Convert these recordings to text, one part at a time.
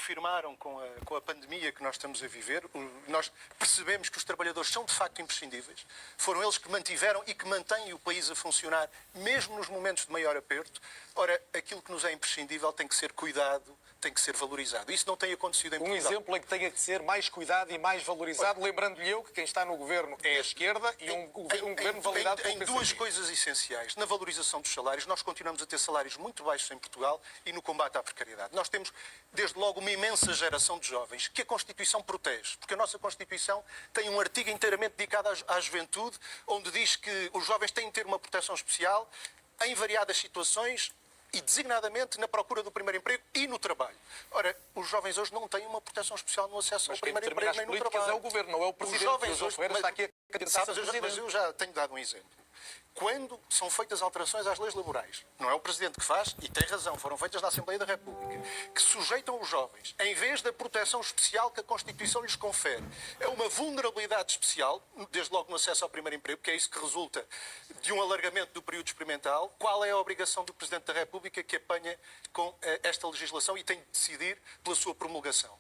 confirmaram com a pandemia que nós estamos a viver. Nós percebemos que os trabalhadores são de facto imprescindíveis. Foram eles que mantiveram e que mantêm o país a funcionar, mesmo nos momentos de maior aperto. Ora, aquilo que nos é imprescindível tem que ser cuidado, tem que ser valorizado. Isso não tem acontecido em Portugal. Um exemplo em que tenha que ser mais cuidado e mais valorizado, lembrando-lhe eu que quem está no governo é a esquerda e um governo validado pelo Em PCP. duas coisas essenciais. Na valorização dos salários, nós continuamos a ter salários muito baixos em Portugal e no combate à precariedade. Nós temos, desde logo, uma imensa geração de jovens que a Constituição protege, porque a nossa Constituição tem um artigo inteiramente dedicado à juventude, onde diz que os jovens têm de ter uma proteção especial em variadas situações, e designadamente na procura do primeiro emprego e no trabalho. Ora, os jovens hoje não têm uma proteção especial no acesso ao primeiro emprego nem no trabalho. É o governo, não é o presidente. Os jovens hoje, está aqui a candidatar a presidente. mas eu já tenho dado um exemplo. Quando são feitas alterações às leis laborais, não é o Presidente que faz, e tem razão, foram feitas na Assembleia da República, que sujeitam os jovens, em vez da proteção especial que a Constituição lhes confere, é uma vulnerabilidade especial, desde logo no acesso ao primeiro emprego, que é isso que resulta de um alargamento do período experimental. Qual é a obrigação do Presidente da República que apanha com esta legislação e tem de decidir pela sua promulgação?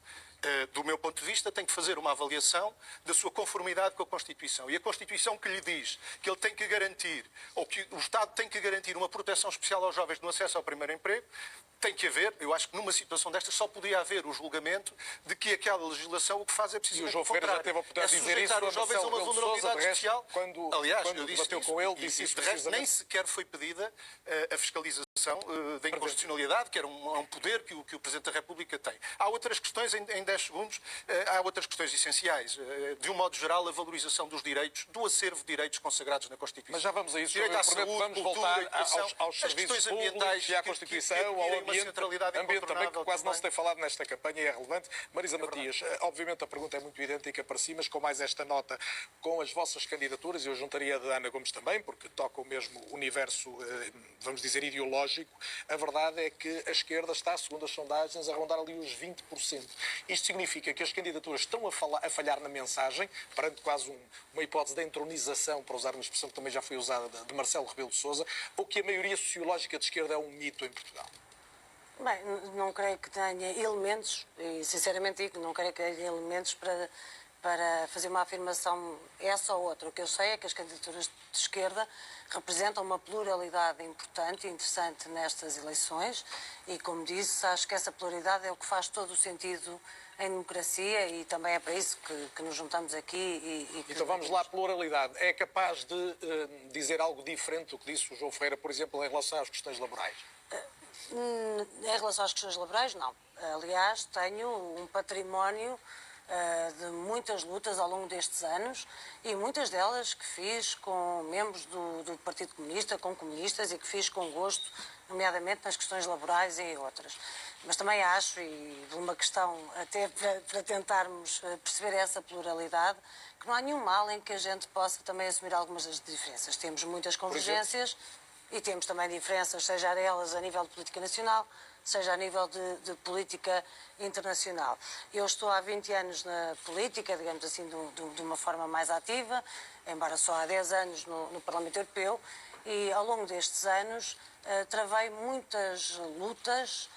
Do meu ponto de vista, tem que fazer uma avaliação da sua conformidade com a Constituição. E a Constituição que lhe diz que ele tem que garantir, ou que o Estado tem que garantir uma proteção especial aos jovens no acesso ao primeiro emprego, tem que haver, eu acho que numa situação destas só podia haver o julgamento de que aquela legislação o que faz é precisamente o contrário. E o João Ferreira já teve a oportunidade de dizer isso os jovens a uma vulnerabilidade especial. Aliás, eu disse bateu com ele, disse isso. De resto, nem sequer foi pedida a fiscalização da inconstitucionalidade, que era um poder que o Presidente da República tem. Há outras questões, em 10 segundos, há outras questões essenciais. De um modo geral, a valorização dos direitos, do acervo de direitos consagrados na Constituição. Mas já vamos a isso. Direito à saúde, vamos cultura, voltar aos serviços públicos e à Constituição, ao ambiente também, que quase não se tem falado nesta campanha e é relevante. Marisa Matias, obviamente a pergunta é muito idêntica para si, mas com mais esta nota, com as vossas candidaturas, eu juntaria a de Ana Gomes também, porque toca o mesmo universo, vamos dizer, ideológico, a verdade é que a esquerda está, segundo as sondagens, a rondar ali os 20%. Isto significa que as candidaturas estão a falhar na mensagem, perante quase uma hipótese de entronização, para usar uma expressão que também já foi usada, de Marcelo Rebelo de Sousa, ou que a maioria sociológica de esquerda é um mito em Portugal? Bem, não creio que tenha elementos, e sinceramente digo, não creio que tenha elementos para fazer uma afirmação essa ou outra. O que eu sei é que as candidaturas de esquerda representam uma pluralidade importante e interessante nestas eleições e, como disse, acho que essa pluralidade é o que faz todo o sentido em democracia e também é para isso que nos juntamos aqui. Então vamos lá, pluralidade. É capaz de dizer algo diferente do que disse o João Ferreira, por exemplo, em relação às questões laborais? Em relação às questões laborais, não. Aliás, tenho um património de muitas lutas ao longo destes anos e muitas delas que fiz com membros do Partido Comunista, com comunistas e que fiz com gosto, nomeadamente nas questões laborais e outras. Mas também acho, e de uma questão até para tentarmos perceber essa pluralidade, que não há nenhum mal em que a gente possa também assumir algumas das diferenças. Temos muitas convergências e temos também diferenças, seja elas a nível de política nacional, seja a nível de política internacional. Eu estou há 20 anos na política, digamos assim, de uma forma mais ativa, embora só há 10 anos no Parlamento Europeu, e ao longo destes anos travei muitas lutas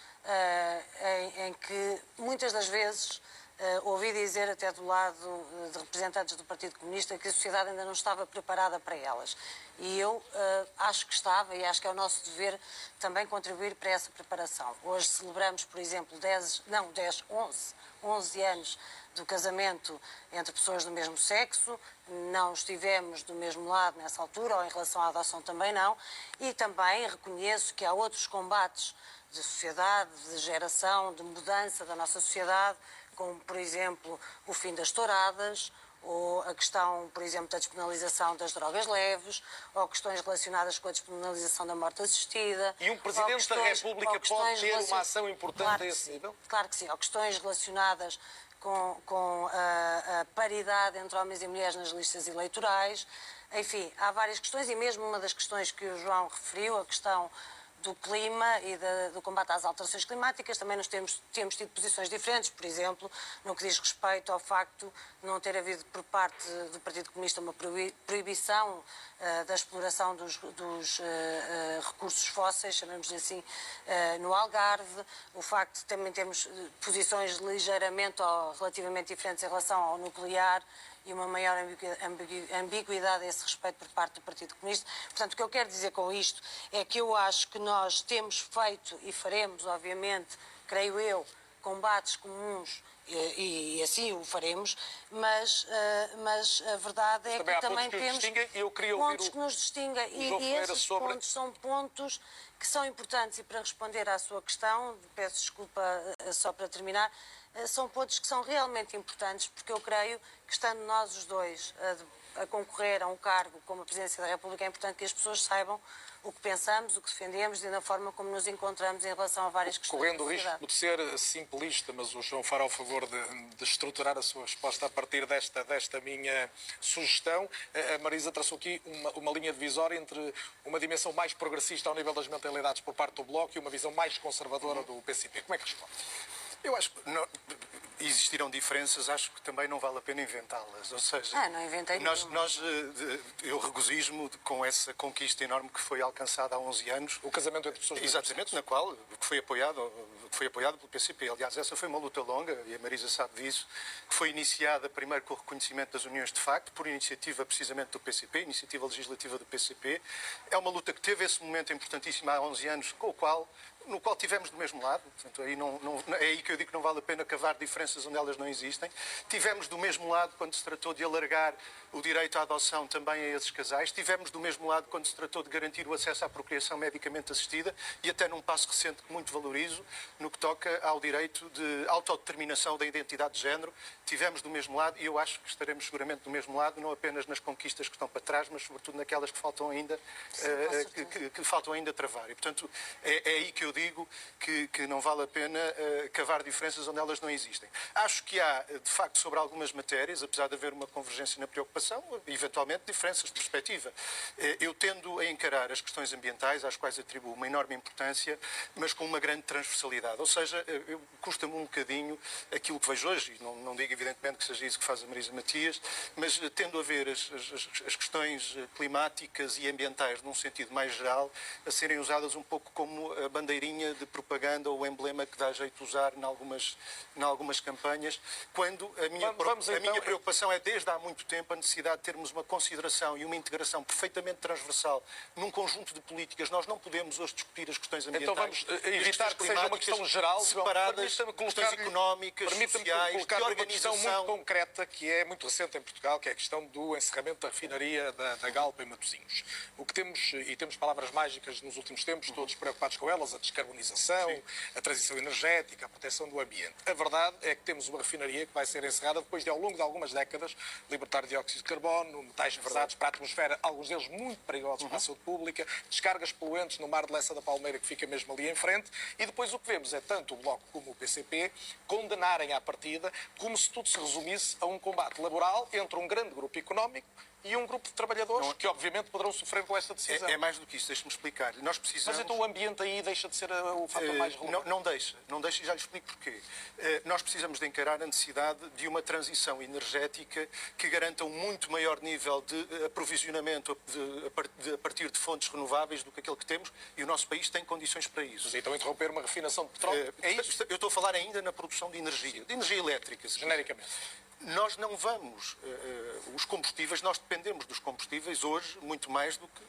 em que muitas das vezes ouvi dizer até do lado de representantes do Partido Comunista que a sociedade ainda não estava preparada para elas. E eu acho que estava e acho que é o nosso dever também contribuir para essa preparação. Hoje celebramos, por exemplo, 11 anos do casamento entre pessoas do mesmo sexo, não estivemos do mesmo lado nessa altura, ou em relação à adoção também não, e também reconheço que há outros combates de sociedade, de geração, de mudança da nossa sociedade, como, por exemplo, o fim das touradas, ou a questão, por exemplo, da despenalização das drogas leves, ou questões relacionadas com a despenalização da morte assistida. E um Presidente da República pode ter uma ação importante a esse nível? Claro que sim. Ou questões relacionadas com a paridade entre homens e mulheres nas listas eleitorais. Enfim, há várias questões e mesmo uma das questões que o João referiu, a questão do clima e do combate às alterações climáticas. Também nós temos tido posições diferentes, por exemplo, no que diz respeito ao facto de não ter havido por parte do Partido Comunista uma proibição da exploração dos recursos fósseis, chamemos-lhe assim, no Algarve, o facto de também termos posições ligeiramente ou relativamente diferentes em relação ao nuclear e uma maior ambiguidade a esse respeito por parte do Partido Comunista. Portanto, o que eu quero dizer com isto é que eu acho que nós temos feito e faremos, obviamente, creio eu, combates comuns e assim o faremos, mas a verdade é que também temos pontos que nos distinguem e esses pontos são pontos que são importantes. E para responder à sua questão, peço desculpa só para terminar, são pontos que são realmente importantes, porque eu creio que, estando nós os dois a concorrer a um cargo como a Presidência da República, é importante que as pessoas saibam o que pensamos, o que defendemos e da forma como nos encontramos em relação a várias questões. Correndo o risco de ser simplista, mas o João fará o favor de estruturar a sua resposta a partir desta minha sugestão. A Marisa traçou aqui uma linha divisória entre uma dimensão mais progressista ao nível das mentalidades por parte do Bloco e uma visão mais conservadora do PCP. Como é que responde? Eu acho que existirão diferenças, acho que também não vale a pena inventá-las. Ou seja, não inventei eu regozijo-me com essa conquista enorme que foi alcançada há 11 anos. O casamento entre pessoas. Exatamente, na qual que foi apoiado pelo PCP. Aliás, essa foi uma luta longa, e a Marisa sabe disso, que foi iniciada primeiro com o reconhecimento das uniões de facto, por iniciativa precisamente do PCP, iniciativa legislativa do PCP. É uma luta que teve esse momento importantíssimo há 11 anos, no qual tivemos do mesmo lado. Portanto, é aí que eu digo que não vale a pena cavar diferenças onde elas não existem. Tivemos do mesmo lado quando se tratou de alargar o direito à adoção também a esses casais. Tivemos do mesmo lado quando se tratou de garantir o acesso à procriação medicamente assistida e até num passo recente que muito valorizo, no que toca ao direito de autodeterminação da identidade de género. Tivemos do mesmo lado e eu acho que estaremos seguramente do mesmo lado, não apenas nas conquistas que estão para trás, mas sobretudo naquelas que faltam ainda, que faltam ainda travar. E, portanto, é aí que eu digo que não vale a pena cavar diferenças onde elas não existem. Acho que há, de facto, sobre algumas matérias, apesar de haver uma convergência na preocupação, eventualmente diferenças de perspectiva. Eu tendo a encarar as questões ambientais, às quais atribuo uma enorme importância, mas com uma grande transversalidade. Ou seja, custa-me um bocadinho aquilo que vejo hoje, e não digo evidentemente que seja isso que faz a Marisa Matias, mas tendo a ver as questões climáticas e ambientais num sentido mais geral, a serem usadas um pouco como a bandeirinha de propaganda ou o emblema que dá jeito de usar em algumas campanhas, quando a minha preocupação é, desde há muito tempo, a necessidade de termos uma consideração e uma integração perfeitamente transversal num conjunto de políticas. Nós não podemos hoje discutir as questões ambientais. Então vamos evitar que seja uma questão geral, separadas, questões económicas, sociais, de organização. Uma questão muito concreta, que é muito recente em Portugal, que é a questão do encerramento da refinaria da Galp em Matosinhos. O que temos, e temos palavras mágicas nos últimos tempos, todos preocupados com elas, a descarbonização, sim, a transição energética, a proteção do ambiente. A verdade é que temos uma refinaria que vai ser encerrada depois de, ao longo de algumas décadas, libertar dióxido de carbono, metais pesados para a atmosfera, alguns deles muito perigosos para a saúde pública, descargas poluentes no mar de Lessa da Palmeira, que fica mesmo ali em frente, e depois o que vemos é tanto o Bloco como o PCP condenarem à partida, como se tudo se resumisse a um combate laboral entre um grande grupo económico e um grupo de trabalhadores que, obviamente, poderão sofrer com esta decisão. É mais do que isso, deixe-me explicar. Nós precisamos... Mas então o ambiente aí deixa de ser o fator mais relevante? Não deixa, e já lhe explico porquê. Nós precisamos de encarar a necessidade de uma transição energética que garanta um muito maior nível de aprovisionamento a partir de fontes renováveis do que aquele que temos, e o nosso país tem condições para isso. Mas então interromper uma refinação de petróleo? Eu estou a falar ainda na produção de energia elétrica. Genericamente. Nós não vamos, os combustíveis, nós dependemos dos combustíveis hoje muito mais do que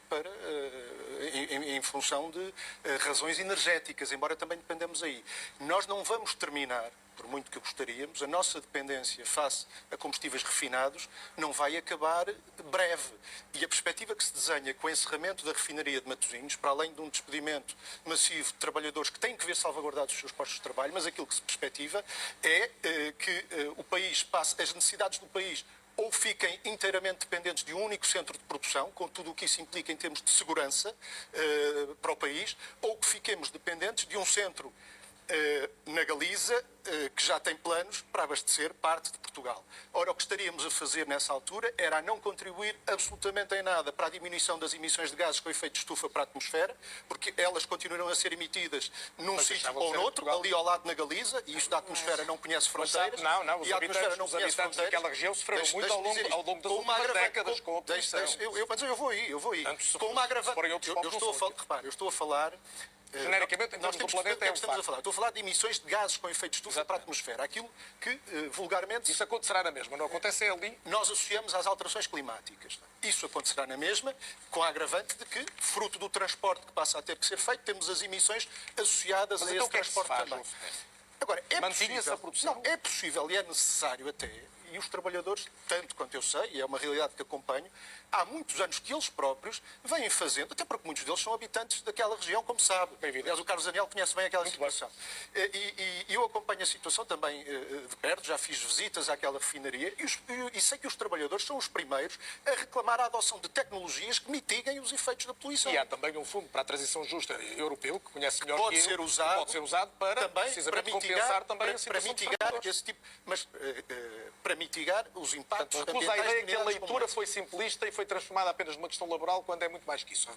em função de razões energéticas, embora também dependemos aí. Nós não vamos terminar, por muito que gostaríamos, a nossa dependência face a combustíveis refinados não vai acabar breve. E a perspectiva que se desenha com o encerramento da refinaria de Matosinhos, para além de um despedimento massivo de trabalhadores que têm que ver salvaguardados os seus postos de trabalho, mas aquilo que se perspectiva é que o país passe, as necessidades do país ou fiquem inteiramente dependentes de um único centro de produção, com tudo o que isso implica em termos de segurança para o país, ou que fiquemos dependentes de um centro na Galiza, que já tem planos para abastecer parte de Portugal. Ora, o que estaríamos a fazer nessa altura era a não contribuir absolutamente em nada para a diminuição das emissões de gases com efeito de estufa para a atmosfera, porque elas continuarão a ser emitidas num sítio ou noutro, ali ao lado na Galiza, e isto da atmosfera não conhece fronteiras. Não, os habitantes daquela região sofreram muito ao longo das últimas décadas com a poluição. Mas eu vou aí. Com uma agravante. Eu estou a falar. Genericamente, em termos do planeta, é um facto. Estou a falar de emissões de gases com efeito de estufa para a atmosfera. Aquilo que, vulgarmente... Isso acontecerá na mesma, não acontece ali? Nós associamos às alterações climáticas. Isso acontecerá na mesma, com a agravante de que, fruto do transporte que passa a ter que ser feito, temos as emissões associadas a esse transporte também. Agora, mantinha-se a produção? Não, é possível e é necessário até, e os trabalhadores, tanto quanto eu sei, e é uma realidade que acompanho, há muitos anos que eles próprios vêm fazendo, até porque muitos deles são habitantes daquela região, como sabe. Aliás, o Carlos Daniel conhece bem aquela situação. E eu acompanho a situação também de perto, já fiz visitas àquela refinaria e sei que os trabalhadores são os primeiros a reclamar a adoção de tecnologias que mitiguem os efeitos da poluição. E há também um fundo para a transição justa europeu, que conhece melhor pode que ser eu, usado, pode ser usado para, precisamente, compensar também a situação para mitigar esse tipo, mas para mitigar os impactos ambientais. Recusa a ideia que a leitura foi simplista e foi transformada apenas numa questão laboral, quando é muito mais que isso.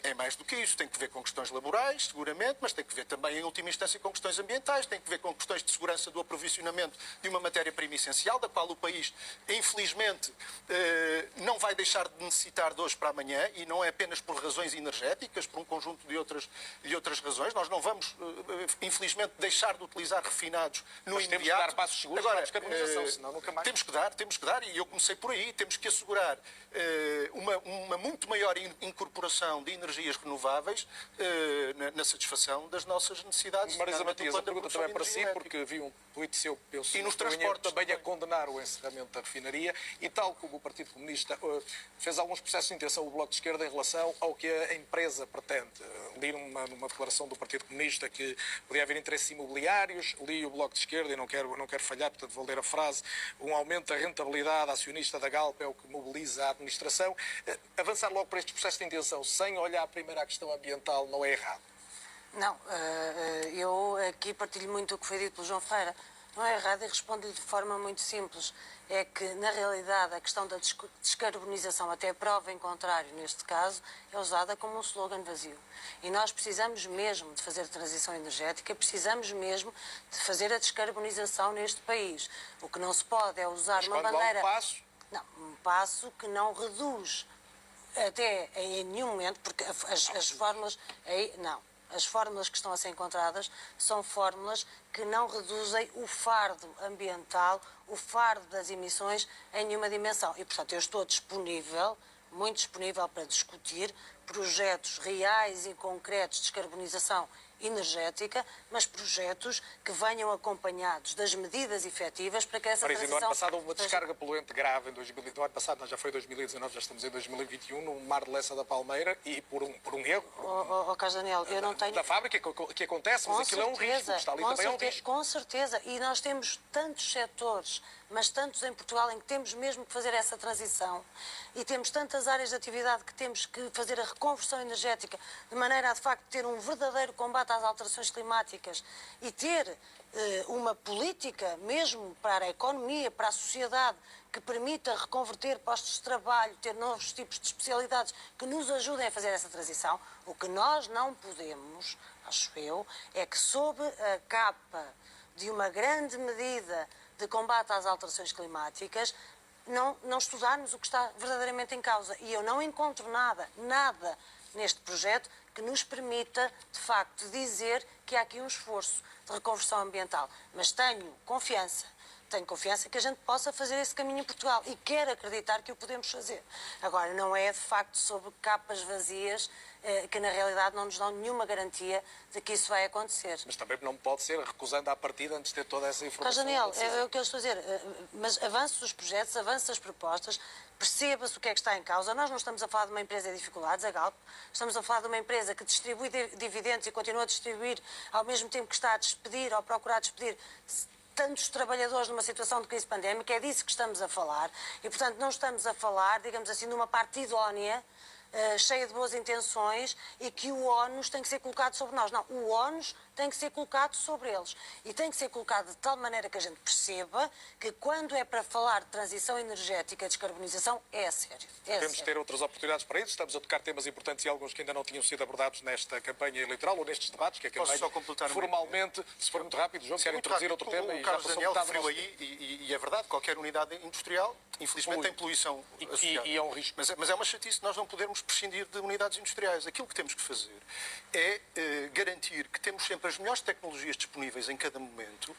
É mais do que isso. Tem que ver com questões laborais, seguramente, mas tem que ver também, em última instância, com questões ambientais, tem que ver com questões de segurança do aprovisionamento de uma matéria-prima essencial, da qual o país, infelizmente, não vai deixar de necessitar de hoje para amanhã, e não é apenas por razões energéticas, por um conjunto de outras razões. Nós não vamos, infelizmente, deixar de utilizar refinados no imediato. Temos que dar passos seguros para a descarbonização, senão nunca mais. Temos que dar, e eu comecei por aí, temos que assegurar uma muito maior incorporação de energias renováveis na satisfação das nossas necessidades. Marisa Matias, a pergunta também é para si, porque vi um tweet seu, e nos transportes também a condenar o encerramento da refinaria, e tal como o Partido Comunista fez alguns processos de intenção, o Bloco de Esquerda, em relação ao que a empresa pretende. Li numa declaração do Partido Comunista que poderia haver interesses imobiliários, li o Bloco de Esquerda, e não quero falhar, portanto vou ler a frase: um aumento da rentabilidade acionista da Galp é o que mobiliza a administração. Avançar logo para estes processos de intenção sem olhar primeiro à questão ambiental não é errado? Não, eu aqui partilho muito o que foi dito pelo João Ferreira. Não é errado e respondo-lhe de forma muito simples. É que, na realidade, a questão da descarbonização, até prova em contrário neste caso, é usada como um slogan vazio. E nós precisamos mesmo de fazer a transição energética, precisamos mesmo de fazer a descarbonização neste país. O que não se pode é usar uma bandeira... Não, um passo que não reduz até em nenhum momento, porque as fórmulas... Não. As fórmulas que estão a ser encontradas são fórmulas que não reduzem o fardo ambiental, o fardo das emissões em nenhuma dimensão. E, portanto, eu estou disponível, muito disponível para discutir projetos reais e concretos de descarbonização energética, mas projetos que venham acompanhados das medidas efetivas para que essa transição... No ano passado houve uma descarga poluente grave. No ano passado, já foi 2019, já estamos em 2021, no Mar de Lessa da Palmeira, e por um erro... Carlos Daniel, eu não tenho... Da fábrica que acontece, mas aquilo é um risco, está ali também é um risco. Com certeza, e nós temos tantos setores, mas tantos em Portugal, em que temos mesmo que fazer essa transição, e temos tantas áreas de atividade que temos que fazer a reconversão energética, de maneira a, de facto, ter um verdadeiro combate às alterações climáticas e ter uma política mesmo para a economia, para a sociedade, que permita reconverter postos de trabalho, ter novos tipos de especialidades que nos ajudem a fazer essa transição. O que nós não podemos, acho eu, é que sob a capa de uma grande medida de combate às alterações climáticas, não estudarmos o que está verdadeiramente em causa. E eu não encontro nada neste projeto que nos permita, de facto, dizer que há aqui um esforço de reconversão ambiental. Mas tenho confiança que a gente possa fazer esse caminho em Portugal e quero acreditar que o podemos fazer. Agora, não é, de facto, sob capas vazias que, na realidade, não nos dão nenhuma garantia de que isso vai acontecer. Mas também não pode ser recusando à partida antes de ter toda essa informação. Daniel, é o que eu estou a dizer. Mas avance os projetos, avance as propostas, perceba-se o que é que está em causa. Nós não estamos a falar de uma empresa em dificuldades, a Galp. Estamos a falar de uma empresa que distribui dividendos e continua a distribuir ao mesmo tempo que está a despedir ou a procurar despedir tantos trabalhadores numa situação de crise pandémica. É disso que estamos a falar. E, portanto, não estamos a falar, digamos assim, de uma parte idónea cheia de boas intenções e que o ónus tem que ser colocado sobre nós. Não, o ónus tem que ser colocado sobre eles. E tem que ser colocado de tal maneira que a gente perceba que quando é para falar de transição energética e descarbonização, é sério. Temos de ter outras oportunidades para isso. Estamos a tocar temas importantes e alguns que ainda não tinham sido abordados nesta campanha eleitoral ou nestes debates, que a campanha, só completar formalmente, se for muito rápido, João, quer introduzir outro tema o e já Carlos passou Daniel metade do referiu nosso aí, e é verdade, qualquer unidade industrial, infelizmente, tem poluição associada. E é um risco. Mas é uma chatice nós não podermos prescindir de unidades industriais. Aquilo que temos que fazer é garantir que temos sempre as melhores tecnologias disponíveis em cada momento,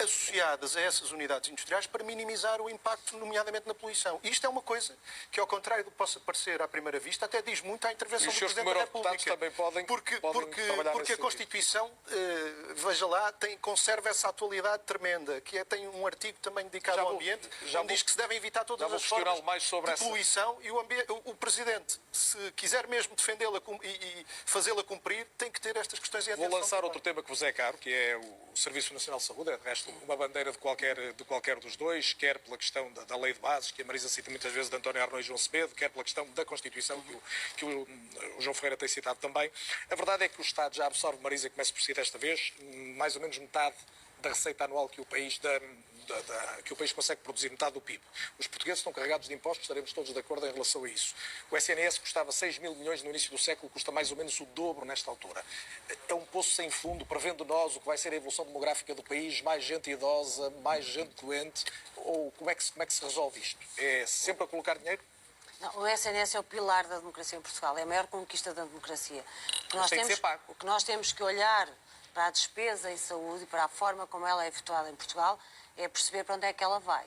associadas a essas unidades industriais para minimizar o impacto, nomeadamente na poluição. E isto é uma coisa que, ao contrário do que possa parecer à primeira vista, até diz muito à intervenção do Presidente da República. Também podem porque a trabalhar Constituição, veja lá, conserva essa atualidade tremenda, que tem um artigo também dedicado ao ambiente, onde diz que se devem evitar todas as formas de poluição e o Presidente, se quiser mesmo defendê-la e fazê-la cumprir, tem que ter estas questões em atenção. Vou lançar outro tema que vos é caro, que é o Serviço Nacional de Saúde. É, de resto, uma bandeira de qualquer dos dois, quer pela questão da lei de bases, que a Marisa cita muitas vezes, de António Arnoux e João Semedo, quer pela questão da Constituição, que o João Ferreira tem citado também. A verdade é que o Estado já absorve, Marisa, começa por si desta vez, mais ou menos metade da receita anual que o país consegue produzir, metade do PIB. Os portugueses estão carregados de impostos, estaremos todos de acordo em relação a isso. O SNS custava 6 mil milhões no início do século, custa mais ou menos o dobro nesta altura. É um poço sem fundo, prevendo nós o que vai ser a evolução demográfica do país, mais gente idosa, mais gente doente, ou como é que se resolve isto? É sempre a colocar dinheiro? Não, o SNS é o pilar da democracia em Portugal, é a maior conquista da democracia. O que nós temos que olhar para a despesa em saúde e para a forma como ela é efetuada em Portugal é perceber para onde é que ela vai.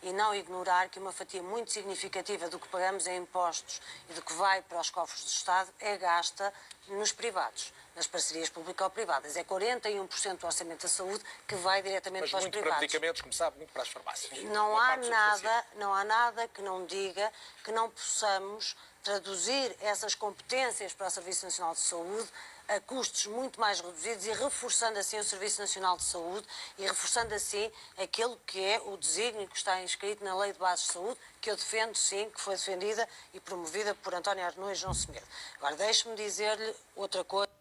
E não ignorar que uma fatia muito significativa do que pagamos em impostos e do que vai para os cofres do Estado é gasta nos privados, nas parcerias público-privadas. É 41% do orçamento da saúde que vai diretamente para os privados. Mas muito para medicamentos, como sabe, muito para as farmácias. Não há nada que não diga que não possamos traduzir essas competências para o Serviço Nacional de Saúde a custos muito mais reduzidos e reforçando assim o Serviço Nacional de Saúde e reforçando assim aquilo que é o desígnio que está inscrito na Lei de Bases de Saúde, que eu defendo, sim, que foi defendida e promovida por António Arnoux e João Semedo. Agora, deixe-me dizer-lhe outra coisa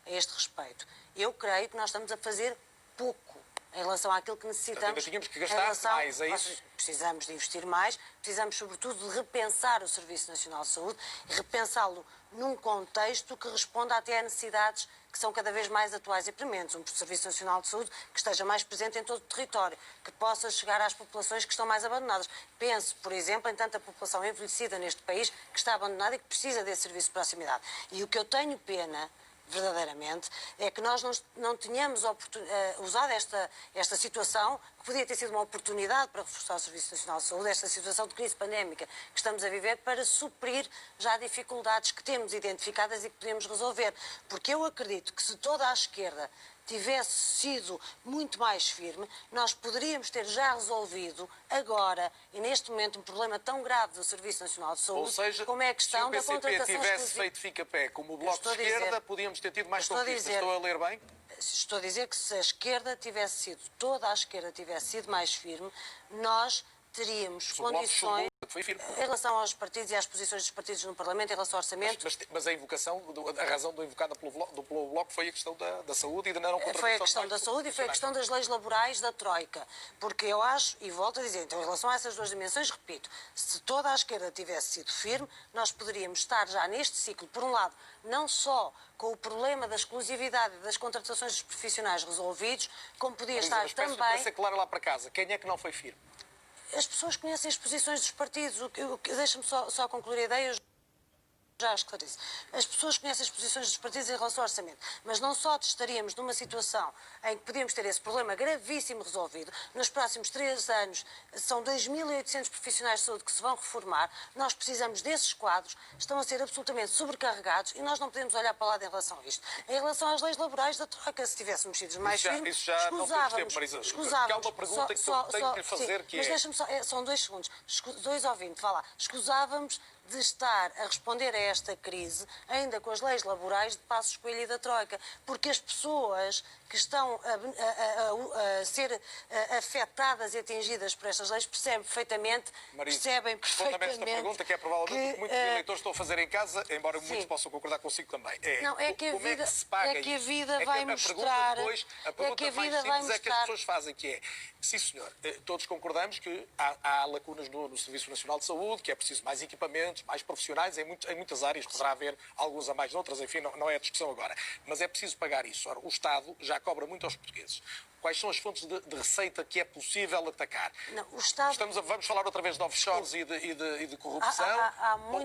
a este respeito. Eu creio que nós estamos a fazer pouco em relação àquilo que necessitamos. Ainda tínhamos que gastar mais, é isso? Precisamos de investir mais, precisamos sobretudo de repensar o Serviço Nacional de Saúde e repensá-lo num contexto que responda até a necessidades que são cada vez mais atuais e prementes. Um Serviço Nacional de Saúde que esteja mais presente em todo o território, que possa chegar às populações que estão mais abandonadas. Pense, por exemplo, em tanta população envelhecida neste país que está abandonada e que precisa desse serviço de proximidade. E o que eu tenho pena, verdadeiramente, é que nós não tínhamos usado esta situação, que podia ter sido uma oportunidade para reforçar o Serviço Nacional de Saúde, esta situação de crise pandémica que estamos a viver, para suprir já dificuldades que temos identificadas e que podemos resolver. Porque eu acredito que se toda a esquerda tivesse sido muito mais firme, nós poderíamos ter já resolvido agora e neste momento um problema tão grave do Serviço Nacional de Saúde, ou seja, como é a questão da contratação exclusiva. Se o PCP tivesse feito fica-pé como o Bloco de Esquerda, podíamos ter tido mais conquistas. Estou a ler bem? Estou a dizer que se a esquerda tivesse sido, toda a esquerda tivesse sido mais firme, nós teríamos condições em relação aos partidos e às posições dos partidos no Parlamento, em relação ao orçamento. Mas a invocação, a razão invocada pelo Bloco foi a questão da saúde e da não contratação. Foi a questão da saúde e foi a questão das leis laborais da Troika. Porque eu acho, e volto a dizer, então, em relação a essas duas dimensões, repito, se toda a esquerda tivesse sido firme, nós poderíamos estar já neste ciclo, por um lado, não só com o problema da exclusividade das contratações dos profissionais resolvidos, como podia estar também... Para ser claro lá para casa, quem é que não foi firme? As pessoas conhecem as posições dos partidos. Deixa-me só concluir a ideia. Eu já esclareci. As pessoas conhecem as posições dos partidos em relação ao orçamento, mas não só estaríamos numa situação em que podíamos ter esse problema gravíssimo resolvido. Nos próximos 3 anos são 2.800 profissionais de saúde que se vão reformar. Nós precisamos desses quadros, estão a ser absolutamente sobrecarregados e nós não podemos olhar para lá em relação a isto. Em relação às leis laborais da Troika, se tivéssemos sido mais firmes, escusávamos. Há uma pergunta que eu tenho que lhe fazer, que mas deixa-me só, são 2 segundos. 2 ou 20, vá lá. Escusávamos de estar a responder a esta crise ainda com as leis laborais de Passos Coelho e da Troika, porque as pessoas que estão a ser afetadas e atingidas por estas leis percebem perfeitamente, Responda-me esta pergunta, que é provavelmente que muitos eleitores estão a fazer em casa, embora muitos possam concordar consigo também. Não, é que a como vida, é que se paga é que a isso? vida É que vai mostrar. A pergunta mais simples é que as pessoas fazem, que é, sim senhor, todos concordamos que há lacunas no Serviço Nacional de Saúde, que é preciso mais equipamentos, mais profissionais, em muitas áreas, poderá haver alguns a mais noutras, enfim, não é a discussão agora. Mas é preciso pagar isso. Ora, o Estado já cobra muito aos portugueses. Quais são as fontes de receita que é possível atacar? Não, o Estado... Vamos falar outra vez de offshores e de corrupção?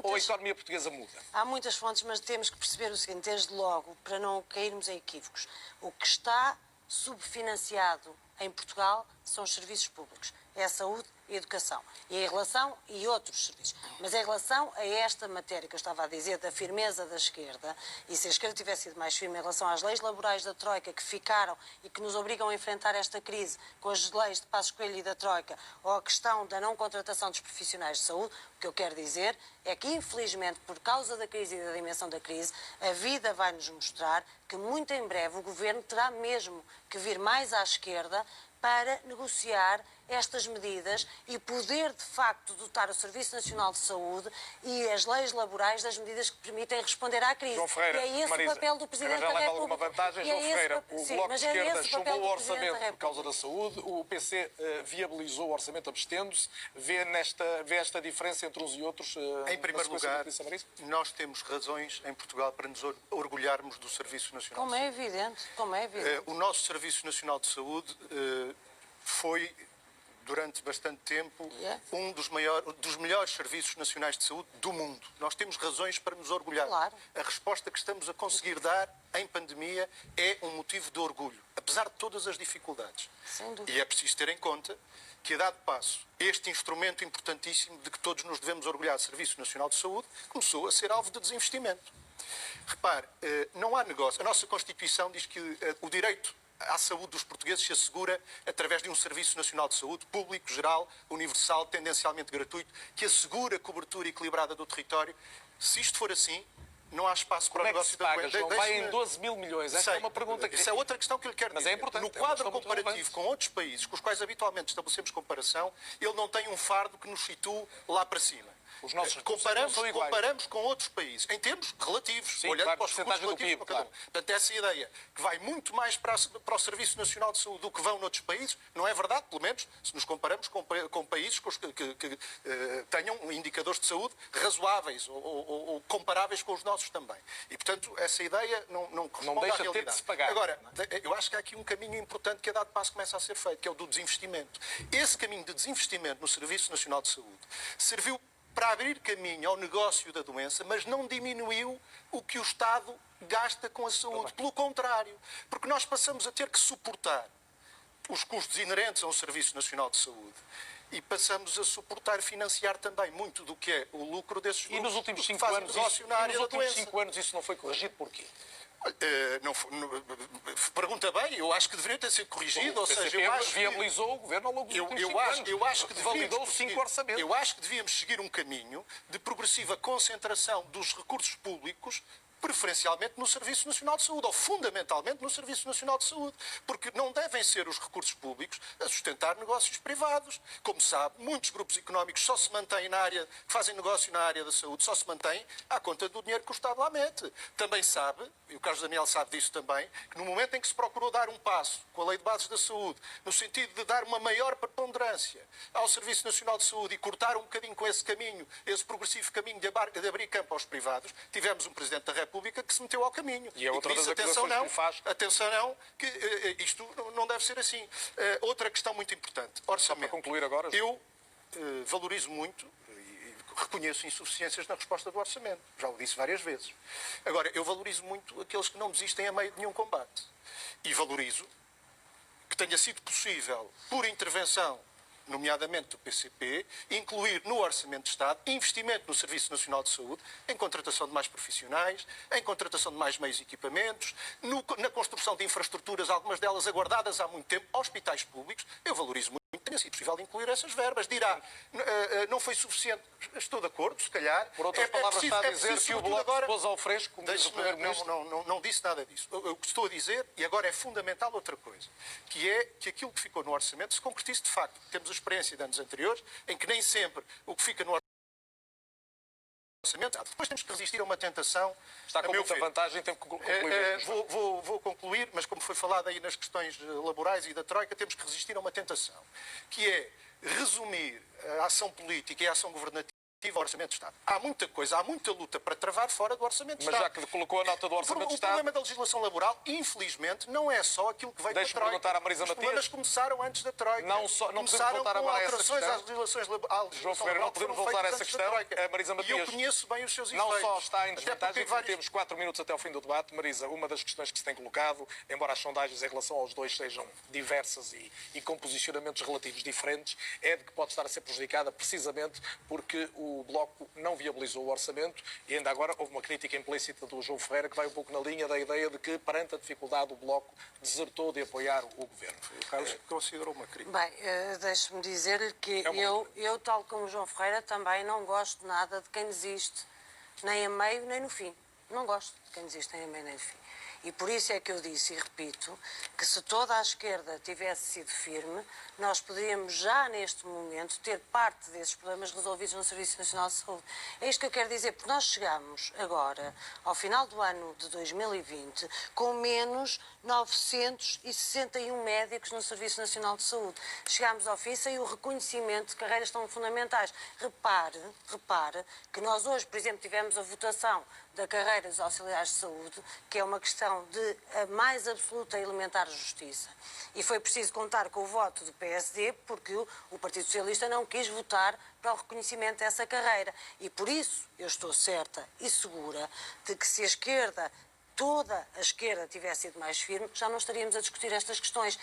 Ou a economia portuguesa muda? Há muitas fontes, mas temos que perceber o seguinte, desde logo, para não cairmos em equívocos. O que está subfinanciado em Portugal são os serviços públicos. É a saúde e a educação. E outros serviços. Mas em relação a esta matéria que eu estava a dizer, da firmeza da esquerda, e se a esquerda tivesse sido mais firme em relação às leis laborais da Troika que ficaram e que nos obrigam a enfrentar esta crise com as leis de Passos Coelho e da Troika, ou a questão da não contratação dos profissionais de saúde, o que eu quero dizer é que, infelizmente, por causa da crise e da dimensão da crise, a vida vai nos mostrar que muito em breve o Governo terá mesmo que vir mais à esquerda para negociar estas medidas e poder, de facto, dotar o Serviço Nacional de Saúde e as leis laborais das medidas que permitem responder à crise. João Ferreira, e é esse Marisa, o papel do Presidente da leva República. alguma vantagem, João Ferreira? O Bloco de Esquerda chumbou o orçamento por causa da saúde, o PC viabilizou o orçamento abstendo-se. Vê esta diferença entre uns e outros? Em primeiro lugar, nós temos razões em Portugal para nos orgulharmos do Serviço Nacional de Saúde. Como é evidente. O nosso Serviço Nacional de Saúde foi, durante bastante tempo, um dos melhores serviços nacionais de saúde do mundo. Nós temos razões para nos orgulhar. Claro. A resposta que estamos a conseguir dar em pandemia é um motivo de orgulho, apesar de todas as dificuldades. Sem dúvida. E é preciso ter em conta que, a dado passo, este instrumento importantíssimo de que todos nos devemos orgulhar, o Serviço Nacional de Saúde, começou a ser alvo de desinvestimento. Repare, não há negócio. A nossa Constituição diz que o direito à saúde dos portugueses se assegura através de um Serviço Nacional de Saúde público, geral, universal, tendencialmente gratuito, que assegura a cobertura equilibrada do território. Se isto for assim, não há espaço para o negócio da doença. João, vai em 12 mil milhões. Essa é uma pergunta que... Isso é outra questão que eu lhe quero dizer. Mas é importante. No quadro comparativo com outros países, com os quais habitualmente estabelecemos comparação, ele não tem um fardo que nos situe lá para cima. Os nossos comparamos com outros países, em termos relativos, sim, olhando claro, para os recursos relativos para cada um. Portanto, essa ideia que vai muito mais para o Serviço Nacional de Saúde do que vão noutros países, não é verdade, pelo menos se nos comparamos com países que tenham indicadores de saúde razoáveis ou comparáveis com os nossos também. E, portanto, essa ideia não corresponde à realidade. De se pagar. Agora, eu acho que há aqui um caminho importante que a dado passo começa a ser feito, que é o do desinvestimento. Esse caminho de desinvestimento no Serviço Nacional de Saúde serviu para abrir caminho ao negócio da doença, mas não diminuiu o que o Estado gasta com a saúde. Pelo contrário, porque nós passamos a ter que suportar os custos inerentes a um Serviço Nacional de Saúde e passamos a suportar, financiar também muito do que é o lucro desses grupos. E nos últimos 5 anos isso não foi corrigido porquê? Pergunta bem, eu acho que deveria ter sido corrigido, ou seja, eu acho viabilizou o governo ao longo dos últimos 5 anos. Eu acho que validou 5 orçamentos. Eu acho que devíamos seguir um caminho de progressiva concentração dos recursos públicos, preferencialmente no Serviço Nacional de Saúde, ou fundamentalmente no Serviço Nacional de Saúde, porque não devem ser os recursos públicos a sustentar negócios privados. Como sabe, muitos grupos económicos só se mantêm que fazem negócio na área da saúde, só se mantêm à conta do dinheiro que o Estado lá mete. Também sabe, e o Carlos Daniel sabe disso também, que no momento em que se procurou dar um passo com a Lei de Bases da Saúde, no sentido de dar uma maior preponderância ao Serviço Nacional de Saúde e cortar um bocadinho com esse caminho, esse progressivo caminho de abrir campo aos privados, tivemos um Presidente da República que se meteu ao caminho. E é outra das atenção não, que faz. atenção não, que isto não deve ser assim. Outra questão muito importante, orçamento. Só para concluir agora. Eu valorizo muito e reconheço insuficiências na resposta do orçamento. Já o disse várias vezes. Agora, eu valorizo muito aqueles que não desistem a meio de nenhum combate. E valorizo que tenha sido possível, por intervenção nomeadamente do PCP, incluir no Orçamento de Estado investimento no Serviço Nacional de Saúde, em contratação de mais profissionais, em contratação de mais meios e equipamentos, na construção de infraestruturas, algumas delas aguardadas há muito tempo, hospitais públicos. Eu valorizo muito tenha sido possível incluir essas verbas. Dirá, não foi suficiente, estou de acordo, se calhar. Por outras palavras, está a dizer que o Bloco se pôs ao fresco, como diz o Primeiro-Ministro. Não disse nada disso. O que estou a dizer, e agora é fundamental outra coisa, que é que aquilo que ficou no orçamento se concretize de facto. Temos a experiência de anos anteriores, em que nem sempre o que fica no orçamento. Depois temos que resistir a uma tentação. Está com muita vantagem, tem que concluir. Vou concluir, mas como foi falado aí nas questões laborais e da Troika, temos que resistir a uma tentação, que é resumir a ação política e a ação governativa ao Orçamento de Estado. Há muita coisa, há muita luta para travar fora do Orçamento de Estado. Mas já que colocou a nota do Orçamento de Estado... O problema da legislação laboral, infelizmente, não é só aquilo que veio da Troika. Deixe-me perguntar à Marisa Matias. Os problemas começaram antes da Troika. Não podemos voltar agora a essa questão. João Ferreira, não podemos voltar a essa questão. A Marisa Matias... E eu conheço bem os seus efeitos. Não só está em desvantagem, temos 4 minutos até ao fim do debate. Marisa, uma das questões que se tem colocado, embora as sondagens em relação aos dois sejam diversas e com posicionamentos relativos diferentes, é de que pode estar a ser prejudicada precisamente porque o Bloco não viabilizou o orçamento e ainda agora houve uma crítica implícita do João Ferreira que vai um pouco na linha da ideia de que, perante a dificuldade, o Bloco desertou de apoiar o Governo. O Carlos considerou uma crítica. Bem, deixe-me dizer-lhe que eu, tal como o João Ferreira, também não gosto nada de quem desiste, nem a meio nem no fim. Não gosto de quem desiste nem a meio nem no fim. E por isso é que eu disse, e repito, que se toda a esquerda tivesse sido firme, nós poderíamos já neste momento ter parte desses problemas resolvidos no Serviço Nacional de Saúde. É isto que eu quero dizer, porque nós chegamos agora, ao final do ano de 2020, com menos 961 médicos no Serviço Nacional de Saúde. Chegámos ao fim sem o reconhecimento de carreiras tão fundamentais. Repare que nós hoje, por exemplo, tivemos a votação da carreira dos auxiliares de saúde, que é uma questão de a mais absoluta e elementar justiça. E foi preciso contar com o voto do PSD, porque o Partido Socialista não quis votar para o reconhecimento dessa carreira. E por isso eu estou certa e segura de que se a esquerda, toda a esquerda, tivesse sido mais firme, já não estaríamos a discutir estas questões.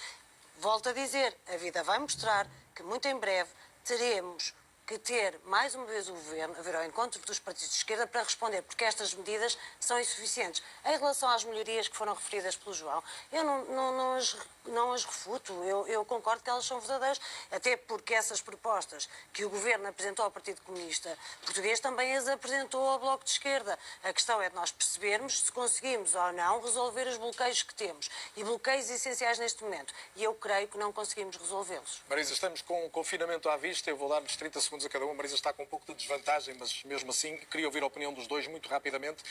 Volto a dizer, a vida vai mostrar que muito em breve teremos que ter, mais uma vez, o Governo a vir ao encontro dos partidos de esquerda para responder, porque estas medidas são insuficientes. Em relação às melhorias que foram referidas pelo João, eu não as refuto, eu concordo que elas são verdadeiras, até porque essas propostas que o Governo apresentou ao Partido Comunista Português também as apresentou ao Bloco de Esquerda. A questão é de nós percebermos se conseguimos ou não resolver os bloqueios que temos, e bloqueios essenciais neste momento, e eu creio que não conseguimos resolvê-los. Marisa, estamos com o confinamento à vista, eu vou dar-lhes 30 segundos a cada um. A Marisa está com um pouco de desvantagem, mas mesmo assim queria ouvir a opinião dos dois muito rapidamente.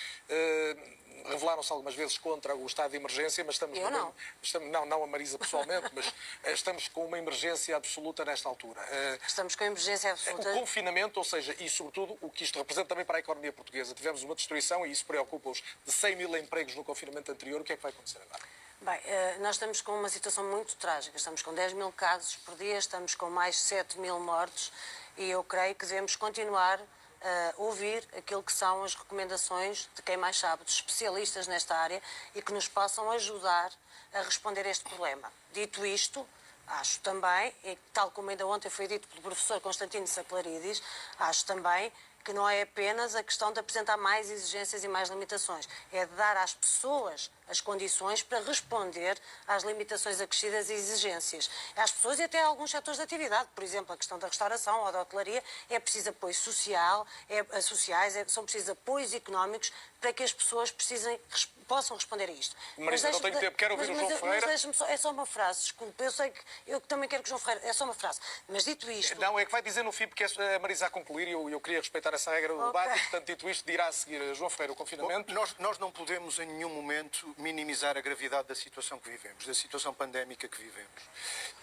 Revelaram-se algumas vezes contra o estado de emergência, mas estamos... Não a Marisa pessoalmente, mas estamos com uma emergência absoluta nesta altura. Estamos com a emergência absoluta. O confinamento, ou seja, e sobretudo o que isto representa também para a economia portuguesa. Tivemos uma destruição, e isso preocupa-os, de 100 mil empregos no confinamento anterior. O que é que vai acontecer agora? Bem, nós estamos com uma situação muito trágica. Estamos com 10 mil casos por dia, estamos com mais 7 mil mortos, e eu creio que devemos continuar a ouvir aquilo que são as recomendações de quem mais sabe, dos especialistas nesta área, e que nos possam ajudar a responder a este problema. Dito isto, acho também, e tal como ainda ontem foi dito pelo professor Constantino Saclarides, acho também que não é apenas a questão de apresentar mais exigências e mais limitações, é de dar às pessoas as condições para responder às limitações acrescidas e exigências. Às pessoas e até a alguns setores de atividade, por exemplo, a questão da restauração ou da hotelaria, é preciso apoio social, são precisos apoios económicos para que as pessoas possam responder a isto. Mas não tenho tempo, quero ouvir o João Ferreira. Mas deixe-me só, é só uma frase, desculpe, eu sei que eu também quero que o João Ferreira, é só uma frase, mas dito isto... Não, é que vai dizer no fim, porque é a Marisa a concluir, e eu queria respeitar essa regra do debate, e, portanto, dito isto, dirá a seguir João Ferreira o confinamento. Nós não podemos em nenhum momento minimizar a gravidade da situação que vivemos, da situação pandémica que vivemos.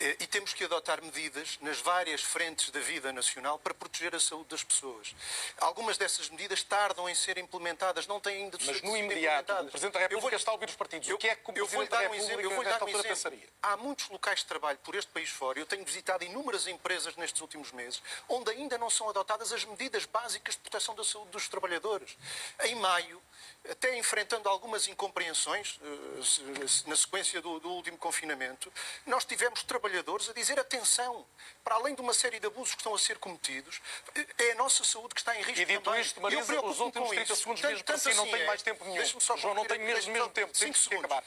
E temos que adotar medidas nas várias frentes da vida nacional para proteger a saúde das pessoas. Algumas dessas medidas tardam em ser implementadas, não têm ainda de ser implementadas. Mas no imediato, o Presidente da República está a ouvir os partidos. O que é que o Presidente da República nesta altura pensaria? Há muitos locais de trabalho por este país fora, eu tenho visitado inúmeras empresas nestes últimos meses, onde ainda não são adotadas as medidas básicas de proteção da saúde dos trabalhadores. Em maio, até enfrentando algumas incompreensões, na sequência do último confinamento, nós tivemos trabalhadores a dizer atenção, para além de uma série de abusos que estão a ser cometidos, é a nossa saúde que está em risco também. E dito isto, Marisa, os últimos 30 segundos mesmo para si, não tenho mais tempo nenhum. João, não tenho mesmo tempo, temos que acabar.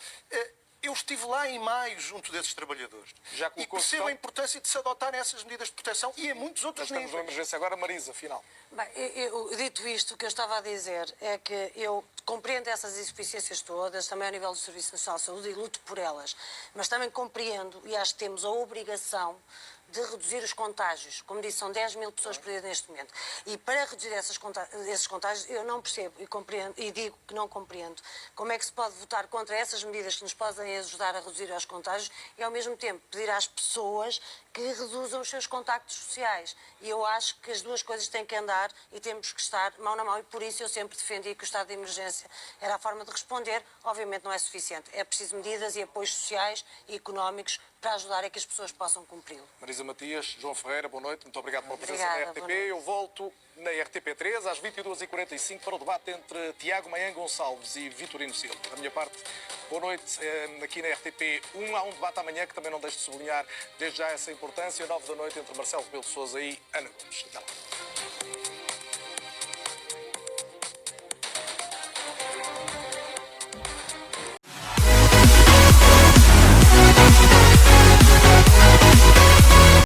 Eu estive lá em maio junto desses trabalhadores. Já E colocou a percebo questão? a importância de se adotarem essas medidas de proteção e em muitos outros Estamos numa níveis. emergência agora, Marisa, final. Bem, dito isto, o que eu estava a dizer é que eu compreendo essas insuficiências todas, também ao nível do Serviço Nacional de Saúde, e luto por elas, mas também compreendo e acho que temos a obrigação de reduzir os contágios. Como disse, são 10 mil pessoas por dia neste momento. E para reduzir esses contágios, eu não percebo e compreendo, e digo que não compreendo como é que se pode votar contra essas medidas que nos podem ajudar a reduzir os contágios e, ao mesmo tempo, pedir às pessoas que reduzam os seus contactos sociais. E eu acho que as duas coisas têm que andar e temos que estar mão na mão. E por isso eu sempre defendi que o estado de emergência era a forma de responder. Obviamente não é suficiente. É preciso medidas e apoios sociais e económicos para ajudar a que as pessoas possam cumpri-lo. Marisa Matias, João Ferreira, boa noite. Muito obrigado pela presença Obrigada, na boa RTP. noite. Eu volto na RTP3 às 22h45 para o debate entre Tiago Maian Gonçalves e Vitorino Silva. Da minha parte, boa noite aqui na RTP1. Há um debate amanhã que também não deixo de sublinhar desde já essa importância. 9 da noite entre Marcelo Rebelo de Sousa e Ana Gomes. Até lá.